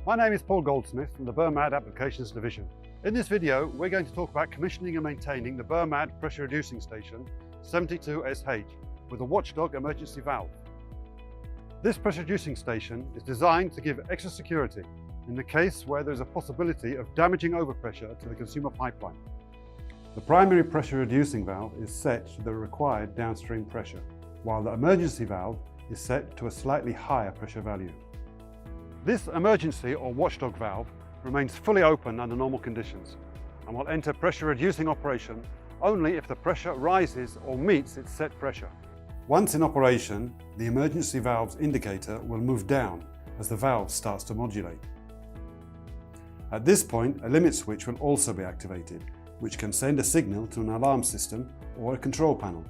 My name is Paul Goldsmith from the BERMAD Applications Division. In this video, we're going to talk about commissioning and maintaining the BERMAD Pressure Reducing Station 72S-H with a watchdog emergency valve. This pressure reducing station is designed to give extra security in the case where there is a possibility of damaging overpressure to the consumer pipeline. The primary pressure reducing valve is set to the required downstream pressure, while the emergency valve is set to a slightly higher pressure value. This emergency or watchdog valve remains fully open under normal conditions and will enter pressure reducing operation only if the pressure rises or meets its set pressure. Once in operation, the emergency valve's indicator will move down as the valve starts to modulate. At this point, a limit switch will also be activated, which can send a signal to an alarm system or a control panel.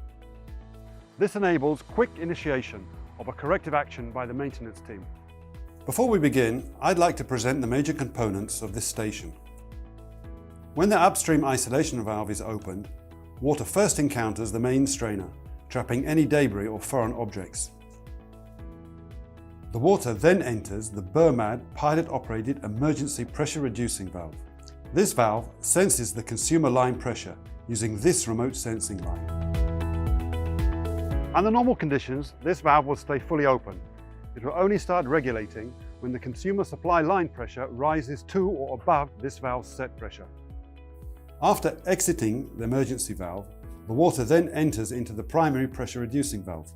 This enables quick initiation of a corrective action by the maintenance team. Before we begin, I'd like to present the major components of this station. When the upstream isolation valve is opened, water first encounters the main strainer, trapping any debris or foreign objects. The water then enters the BERMAD pilot-operated emergency pressure reducing valve. This valve senses the consumer line pressure using this remote sensing line. Under normal conditions, this valve will stay fully open. It will only start regulating when the consumer supply line pressure rises to or above this valve's set pressure. After exiting the emergency valve, the water then enters into the primary pressure reducing valve.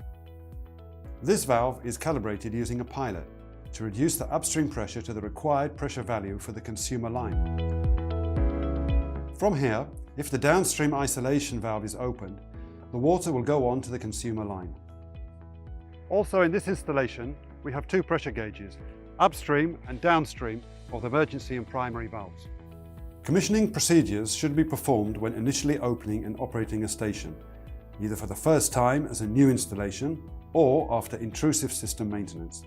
This valve is calibrated using a pilot to reduce the upstream pressure to the required pressure value for the consumer line. From here, if the downstream isolation valve is opened, the water will go on to the consumer line. Also in this installation, we have two pressure gauges, upstream and downstream of the emergency and primary valves. Commissioning procedures should be performed when initially opening and operating a station, either for the first time as a new installation or after intrusive system maintenance.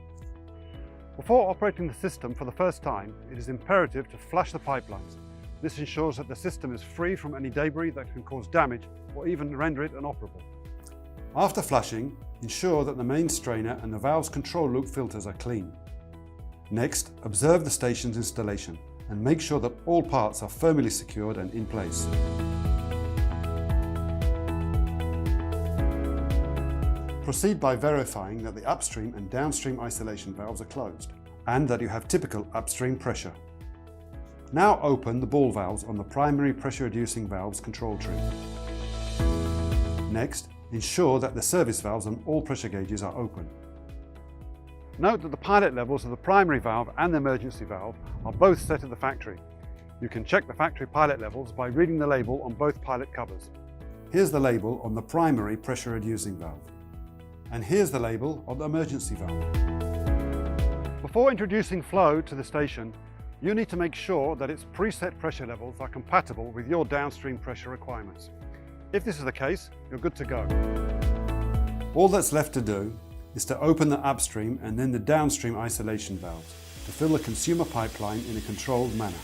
Before operating the system for the first time, it is imperative to flush the pipelines. This ensures that the system is free from any debris that can cause damage or even render it inoperable. After flushing, ensure that the main strainer and the valve's control loop filters are clean. Next, observe the station's installation and make sure that all parts are firmly secured and in place. Proceed by verifying that the upstream and downstream isolation valves are closed and that you have typical upstream pressure. Now open the ball valves on the primary pressure reducing valve's control tree. Next, ensure that the service valves on all pressure gauges are open. Note that the pilot levels of the primary valve and the emergency valve are both set at the factory. You can check the factory pilot levels by reading the label on both pilot covers. Here's the label on the primary pressure reducing valve. And here's the label on the emergency valve. Before introducing flow to the station, you need to make sure that its preset pressure levels are compatible with your downstream pressure requirements. If this is the case, you're good to go. All that's left to do is to open the upstream and then the downstream isolation valves to fill the consumer pipeline in a controlled manner.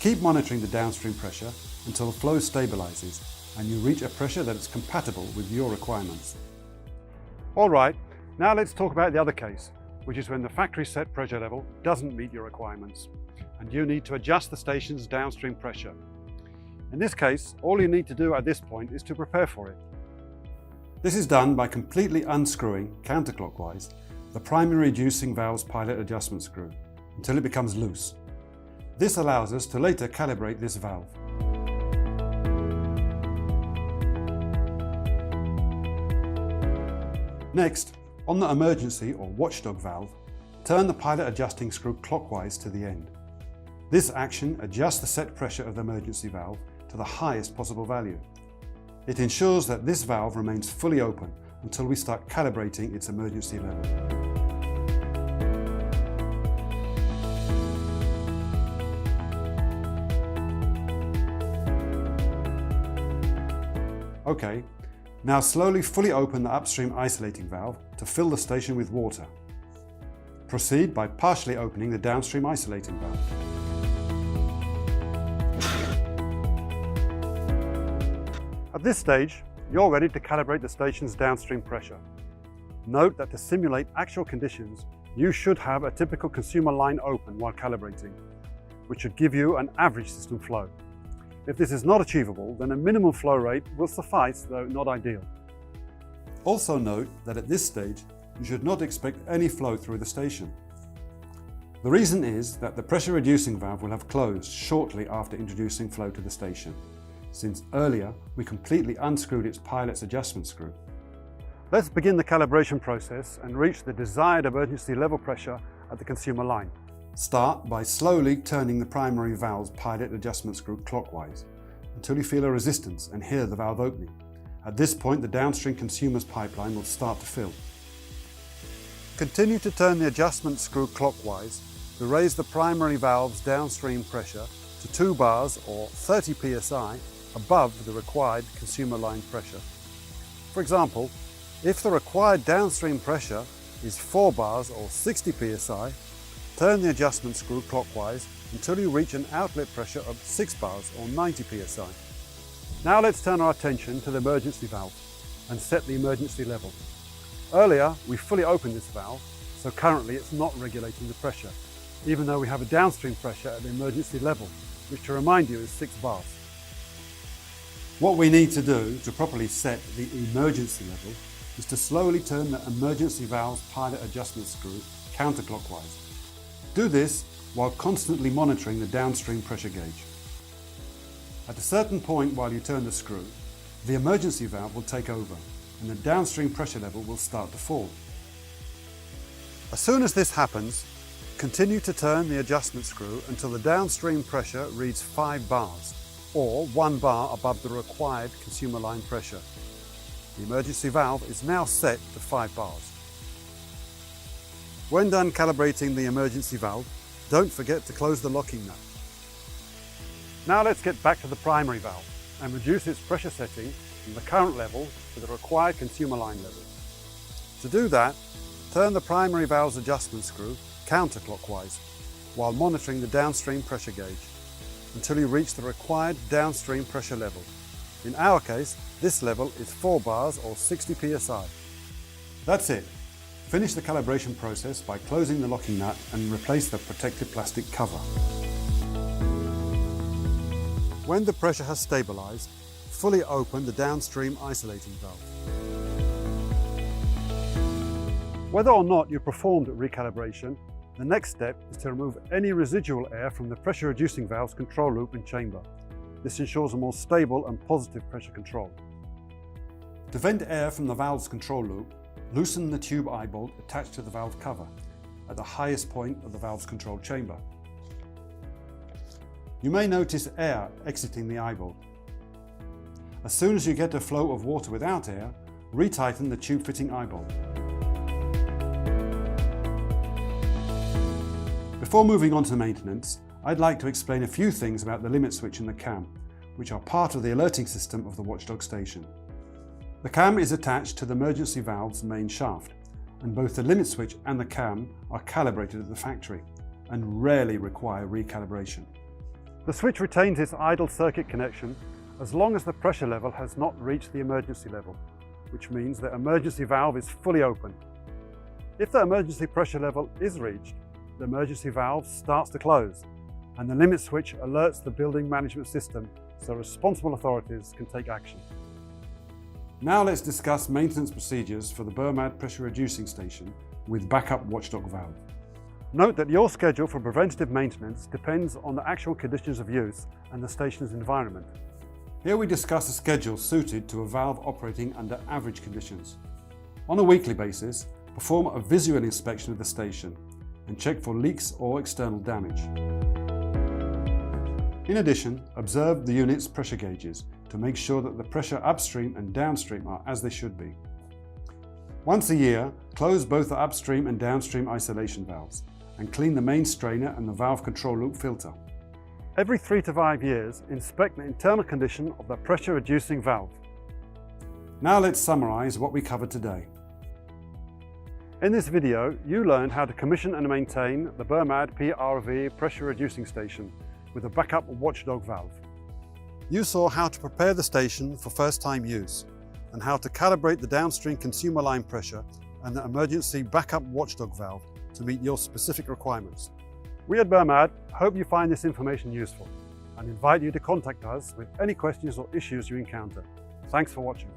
Keep monitoring the downstream pressure until the flow stabilizes and you reach a pressure that is compatible with your requirements. All right, now let's talk about the other case, which is when the factory set pressure level doesn't meet your requirements and you need to adjust the station's downstream pressure. In this case, all you need to do at this point is to prepare for it. This is done by completely unscrewing, counterclockwise, the primary reducing valve's pilot adjustment screw until it becomes loose. This allows us to later calibrate this valve. Next, on the emergency or watchdog valve, turn the pilot adjusting screw clockwise to the end. This action adjusts the set pressure of the emergency valve to the highest possible value. It ensures that this valve remains fully open until we start calibrating its emergency level. Okay, now slowly fully open the upstream isolating valve to fill the station with water. Proceed by partially opening the downstream isolating valve. At this stage, you're ready to calibrate the station's downstream pressure. Note that to simulate actual conditions, you should have a typical consumer line open while calibrating, which should give you an average system flow. If this is not achievable, then a minimum flow rate will suffice, though not ideal. Also note that at this stage, you should not expect any flow through the station. The reason is that the pressure reducing valve will have closed shortly after introducing flow to the station, since earlier we completely unscrewed its pilot's adjustment screw. Let's begin the calibration process and reach the desired emergency level pressure at the consumer line. Start by slowly turning the primary valve's pilot adjustment screw clockwise until you feel a resistance and hear the valve opening. At this point, the downstream consumer's pipeline will start to fill. Continue to turn the adjustment screw clockwise to raise the primary valve's downstream pressure to 2 bars or 30 psi above the required consumer line pressure. For example, if the required downstream pressure is 4 bars or 60 psi, turn the adjustment screw clockwise until you reach an outlet pressure of 6 bars or 90 psi. Now let's turn our attention to the emergency valve and set the emergency level. Earlier we fully opened this valve, so currently it's not regulating the pressure, even though we have a downstream pressure at the emergency level, which, to remind you, is 6 bars. What we need to do to properly set the emergency level is to slowly turn the emergency valve's pilot adjustment screw counterclockwise. Do this while constantly monitoring the downstream pressure gauge. At a certain point while you turn the screw, the emergency valve will take over and the downstream pressure level will start to fall. As soon as this happens, continue to turn the adjustment screw until the downstream pressure reads 5 bars, or 1 bar above the required consumer line pressure. The emergency valve is now set to 5 bars. When done calibrating the emergency valve, don't forget to close the locking nut. Now let's get back to the primary valve and reduce its pressure setting from the current level to the required consumer line level. To do that, turn the primary valve's adjustment screw counterclockwise while monitoring the downstream pressure gauge until you reach the required downstream pressure level. In our case, this level is 4 bars or 60 psi. That's it. Finish the calibration process by closing the locking nut and replace the protective plastic cover. When the pressure has stabilized, fully open the downstream isolating valve. Whether or not you performed recalibration, the next step is to remove any residual air from the pressure reducing valve's control loop and chamber. This ensures a more stable and positive pressure control. To vent air from the valve's control loop, loosen the tube eye bolt attached to the valve cover at the highest point of the valve's control chamber. You may notice air exiting the eye bolt. As soon as you get a flow of water without air, retighten the tube fitting eye bolt. Before moving on to maintenance, I'd like to explain a few things about the limit switch and the cam, which are part of the alerting system of the watchdog station. The cam is attached to the emergency valve's main shaft, and both the limit switch and the cam are calibrated at the factory and rarely require recalibration. The switch retains its idle circuit connection as long as the pressure level has not reached the emergency level, which means the emergency valve is fully open. If the emergency pressure level is reached, the emergency valve starts to close and the limit switch alerts the building management system so responsible authorities can take action. Now let's discuss maintenance procedures for the BERMAD pressure reducing station with backup watchdog valve. Note that your schedule for preventative maintenance depends on the actual conditions of use and the station's environment. Here we discuss a schedule suited to a valve operating under average conditions. On a weekly basis, perform a visual inspection of the station and check for leaks or external damage. In addition, observe the unit's pressure gauges to make sure that the pressure upstream and downstream are as they should be. Once a year, close both the upstream and downstream isolation valves and clean the main strainer and the valve control loop filter. Every 3 to 5 years, inspect the internal condition of the pressure reducing valve. Now let's summarize what we covered today. In this video, you learned how to commission and maintain the BERMAD PRV pressure reducing station with a backup watchdog valve. You saw how to prepare the station for first-time use and how to calibrate the downstream consumer line pressure and the emergency backup watchdog valve to meet your specific requirements. We at BERMAD hope you find this information useful and invite you to contact us with any questions or issues you encounter. Thanks for watching.